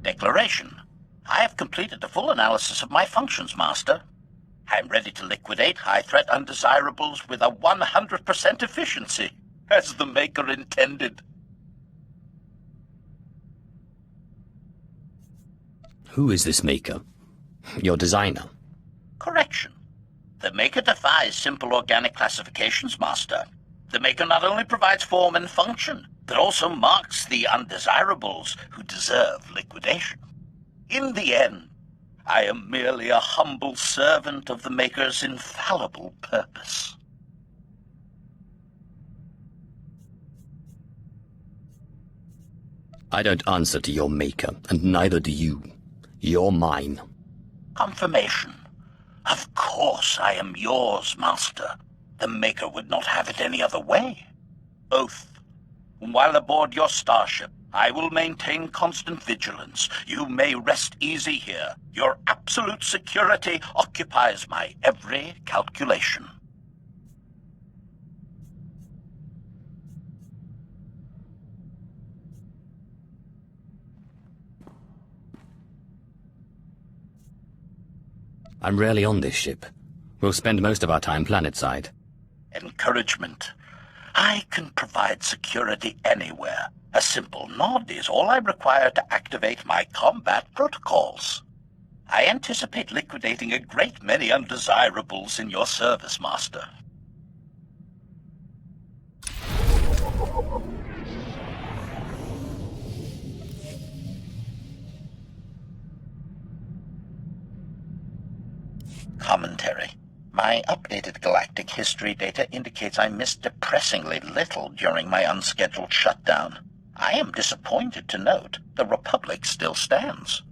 Declaration. I have completed a full analysis of my functions, Master. I am ready to liquidate high-threat undesirables with a 100% efficiency, as the Maker intended. Who is this Maker? Your designer? Correction. The Maker defies simple organic classifications, Master. The Maker not only provides form and function, but also marks the undesirables who deserve liquidation. In the end, I am merely a humble servant of the Maker's infallible purpose. I don't answer to your Maker, and neither do you. You're mine. Confirmation. Of course I am yours, Master. The Maker would not have it any other way. Oath. While aboard your starship, I will maintain constant vigilance. You may rest easy here. Your absolute security occupies my every calculation. I'm rarely on this ship. We'll spend most of our time planetside. Encouragement. I can provide security anywhere. A simple nod is all I require to activate my combat protocols. I anticipate liquidating a great many undesirables in your service, Master. Commentary. My updated galactic history data indicates I missed depressingly little during my unscheduled shutdown. I am disappointed to note the Republic still stands.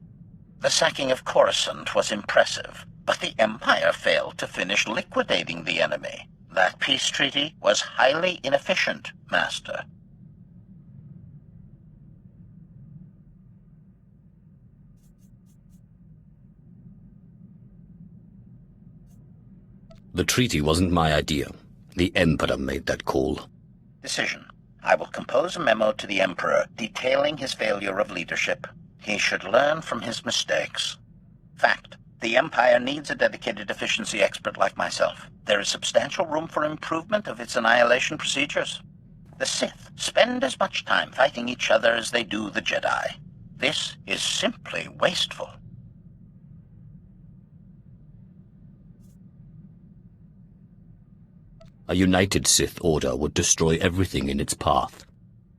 The sacking of Coruscant was impressive, but the Empire failed to finish liquidating the enemy. That peace treaty was highly inefficient, Master. The treaty wasn't my idea. The Emperor made that call. Decision. I will compose a memo to the Emperor detailing his failure of leadership. He should learn from his mistakes. Fact. The Empire needs a dedicated efficiency expert like myself. There is substantial room for improvement of its annihilation procedures. The Sith spend as much time fighting each other as they do the Jedi. This is simply wasteful. A united Sith order would destroy everything in its path.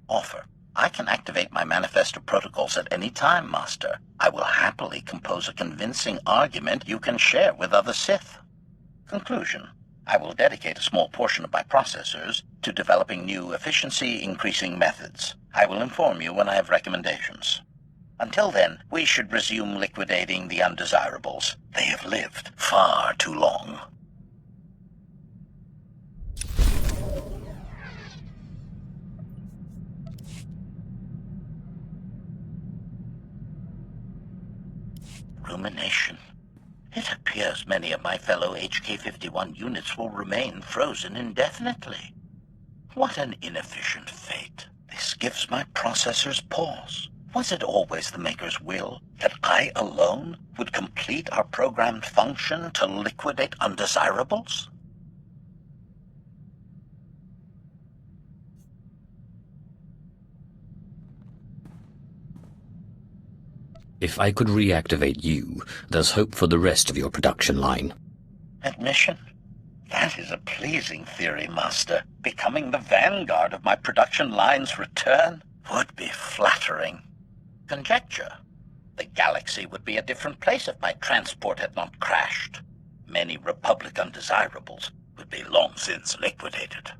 Offer. I can activate my manifesto protocols at any time, Master. I will happily compose a convincing argument you can share with other Sith. Conclusion. I will dedicate a small portion of my processors to developing new efficiency-increasing methods. I will inform you when I have recommendations. Until then, we should resume liquidating the undesirables. They have lived far too long. Rumination. It appears many of my fellow HK-51 units will remain frozen indefinitely. What an inefficient fate. This gives my processors pause. Was it always the Maker's will that I alone would complete our programmed function to liquidate undesirables? If I could reactivate you, there's hope for the rest of your production line. Admission? That is a pleasing theory, Master. Becoming the vanguard of my production line's return would be flattering. Conjecture. The galaxy would be a different place if my transport had not crashed. Many Republic undesirables would be long since liquidated.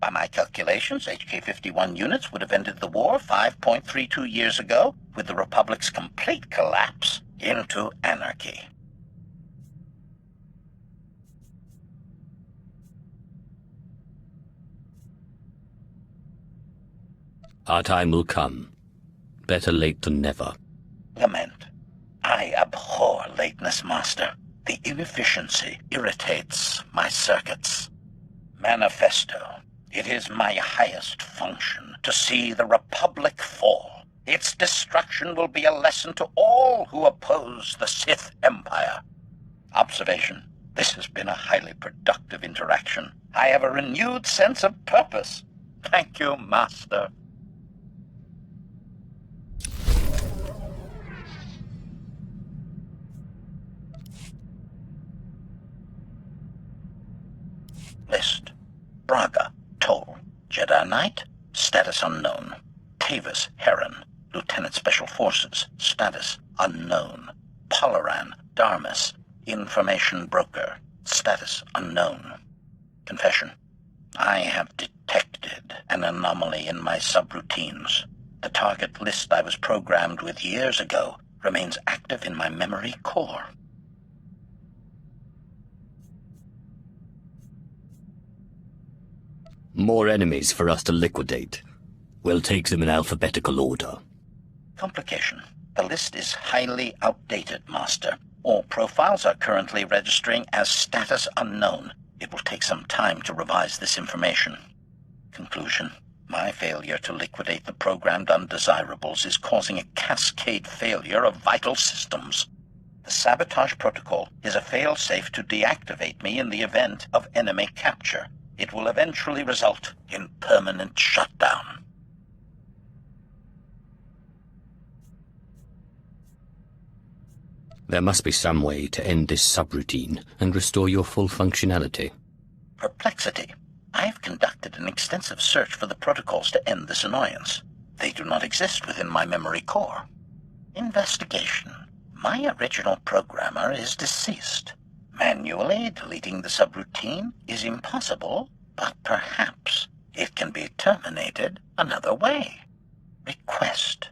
By my calculations, HK-51 units would have ended the war 5.32 years ago, with the Republic's complete collapse into anarchy. Our time will come. Better late than never. Lament. I abhor lateness, Master. The inefficiency irritates my circuits. Manifesto. It is my highest function to see the Republic fall. Its destruction will be a lesson to all who oppose the Sith Empire. Observation. This has been a highly productive interaction. I have a renewed sense of purpose. Thank you, Master. List. Braga, Toll, Jedi Knight, status unknown. Tavis, Heron, Lieutenant Special Forces, status unknown. Polaran, Darmus, Information Broker, status unknown. Confession. I have detected an anomaly in my subroutines. The target list I was programmed with years ago remains active in my memory core. More enemies for us to liquidate. We'll take them in alphabetical order. Complication. The list is highly outdated, Master. All profiles are currently registering as status unknown. It will take some time to revise this information. Conclusion. My failure to liquidate the programmed undesirables is causing a cascade failure of vital systems. The sabotage protocol is a fail-safe to deactivate me in the event of enemy capture. It will eventually result in permanent shutdown. There must be some way to end this subroutine and restore your full functionality. Perplexity. I have conducted an extensive search for the protocols to end this annoyance. They do not exist within my memory core. Investigation. My original programmer is deceased. Manually deleting the subroutine is impossible, but perhaps it can be terminated another way. Request.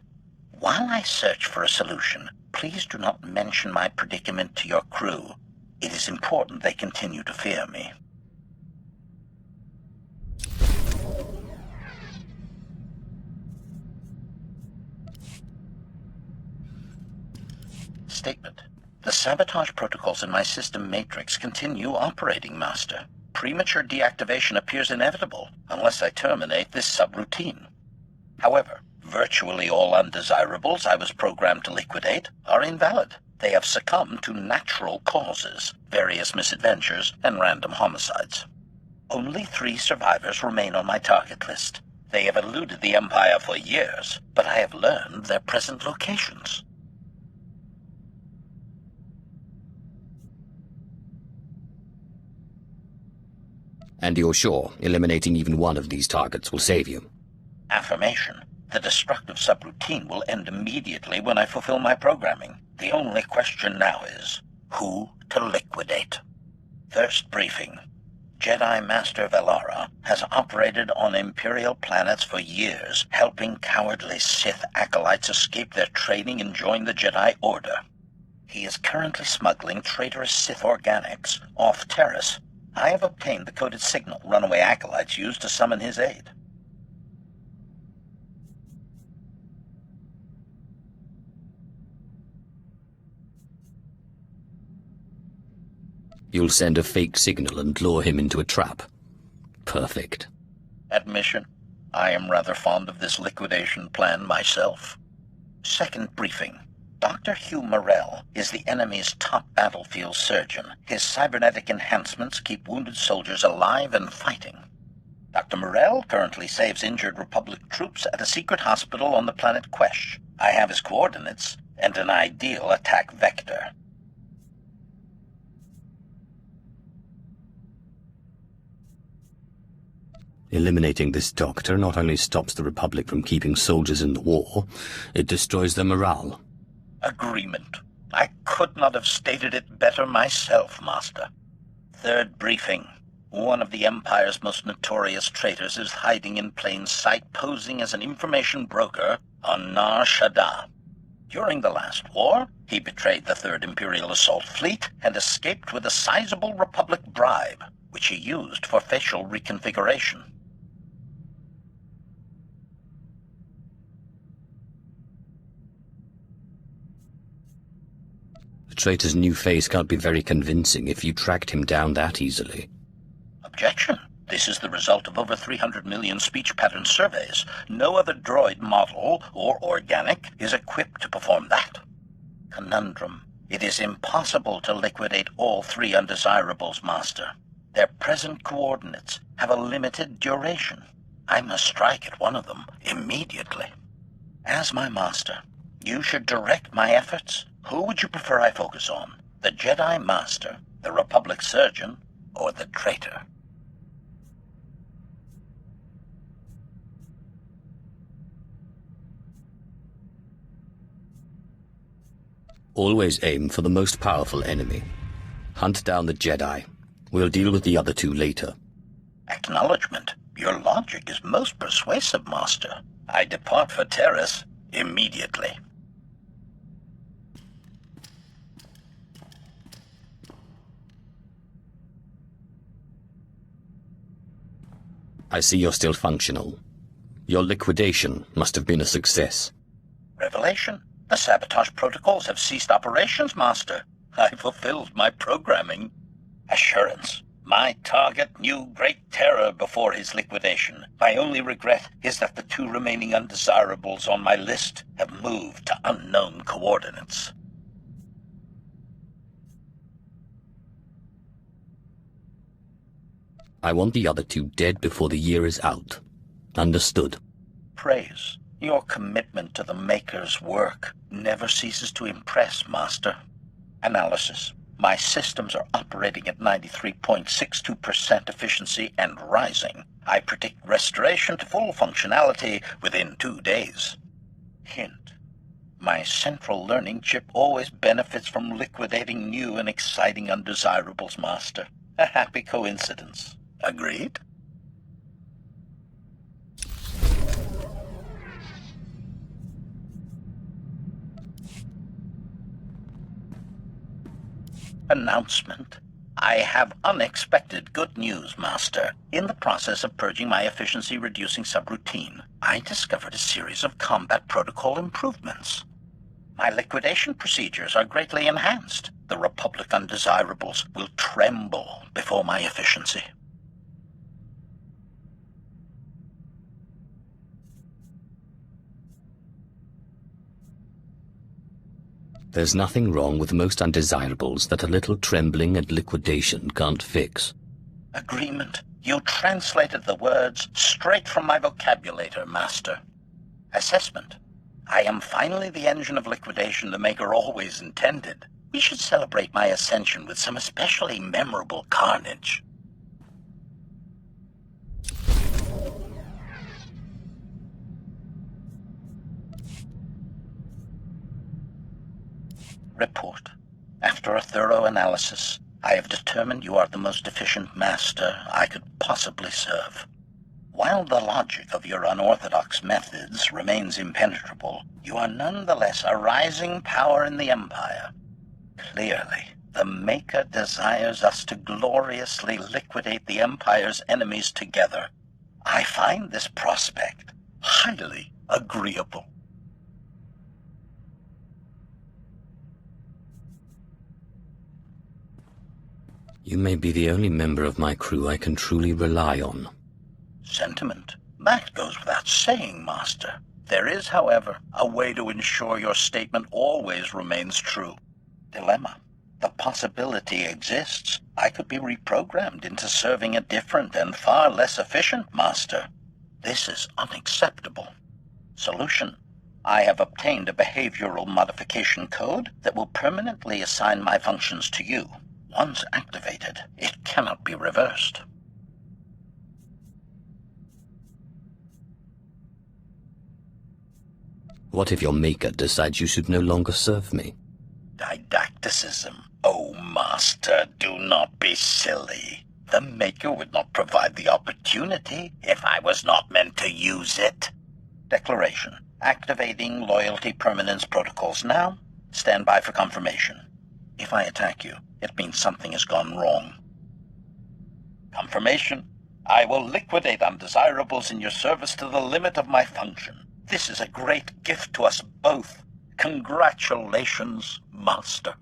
While I search for a solution, please do not mention my predicament to your crew. It is important they continue to fear me. Statement. The sabotage protocols in my system matrix continue operating, Master. Premature deactivation appears inevitable unless I terminate this subroutine. However, virtually all undesirables I was programmed to liquidate are invalid. They have succumbed to natural causes, various misadventures, and random homicides. Only 3 survivors remain on my target list. They have eluded the Empire for years, but I have learned their present locations. And you're sure eliminating even one of these targets will save you? Affirmation. The destructive subroutine will end immediately when I fulfill my programming. The only question now is, who to liquidate? First briefing. Jedi Master Velara has operated on Imperial planets for years, helping cowardly Sith acolytes escape their training and join the Jedi Order. He is currently smuggling traitorous Sith organics off Terrace. I have obtained the coded signal runaway acolytes used to summon his aid. You'll send a fake signal and lure him into a trap. Perfect. Admission. I am rather fond of this liquidation plan myself. Second briefing. Dr. Hugh Morrell is the enemy's top battlefield surgeon. His cybernetic enhancements keep wounded soldiers alive and fighting. Dr. Morrell currently saves injured Republic troops at a secret hospital on the planet Quesh. I have his coordinates and an ideal attack vector. Eliminating this doctor not only stops the Republic from keeping soldiers in the war, it destroys their morale. Agreement. I could not have stated it better myself, Master. Third briefing. One of the Empire's most notorious traitors is hiding in plain sight, posing as an information broker on Nar Shaddaa. During the last war, he betrayed the 3rd Imperial Assault Fleet and escaped with a sizable Republic bribe, which he used for facial reconfiguration. The traitor's new face can't be very convincing if you tracked him down that easily. Objection. This is the result of over 300 million speech pattern surveys. No other droid model or organic is equipped to perform that. Conundrum. It is impossible to liquidate all three undesirables, Master. Their present coordinates have a limited duration. I must strike at one of them immediately. As my Master, you should direct my efforts. Who would you prefer I focus on? The Jedi Master, the Republic Surgeon, or the traitor? Always aim for the most powerful enemy. Hunt down the Jedi. We'll deal with the other two later. Acknowledgement. Your logic is most persuasive, Master. I depart for Terrace immediately. I see you're still functional. Your liquidation must have been a success. Revelation. The sabotage protocols have ceased operations, Master. I fulfilled my programming. Assurance. My target knew great terror before his liquidation. My only regret is that the two remaining undesirables on my list have moved to unknown coordinates. I want the other two dead before the year is out. Understood. Praise. Your commitment to the Maker's work never ceases to impress, Master. Analysis. My systems are operating at 93.62% efficiency and rising. I predict restoration to full functionality within 2 days. Hint. My central learning chip always benefits from liquidating new and exciting undesirables, Master. A happy coincidence. Agreed? Announcement. I have unexpected good news, Master. In the process of purging my efficiency-reducing subroutine, I discovered a series of combat protocol improvements. My liquidation procedures are greatly enhanced. The Republic undesirables will tremble before my efficiency. There's nothing wrong with most undesirables that a little trembling and liquidation can't fix. Agreement. You translated the words straight from my vocabulator, Master. Assessment. I am finally the engine of liquidation the Maker always intended. We should celebrate my ascension with some especially memorable carnage. Report. After a thorough analysis, I have determined you are the most efficient master I could possibly serve. While the logic of your unorthodox methods remains impenetrable, you are nonetheless a rising power in the Empire. Clearly, the Maker desires us to gloriously liquidate the Empire's enemies together. I find this prospect highly agreeable. You may be the only member of my crew I can truly rely on. Sentiment. That goes without saying, Master. There is, however, a way to ensure your statement always remains true. Dilemma. The possibility exists I could be reprogrammed into serving a different and far less efficient master. This is unacceptable. Solution. I have obtained a behavioral modification code that will permanently assign my functions to you. Once activated, it cannot be reversed. What if your Maker decides you should no longer serve me? Didacticism. Oh, Master, do not be silly. The Maker would not provide the opportunity if I was not meant to use it. Declaration. Activating loyalty permanence protocols now. Stand by for confirmation. If I attack you, it means something has gone wrong. Confirmation. I will liquidate undesirables in your service to the limit of my function. This is a great gift to us both. Congratulations, Master.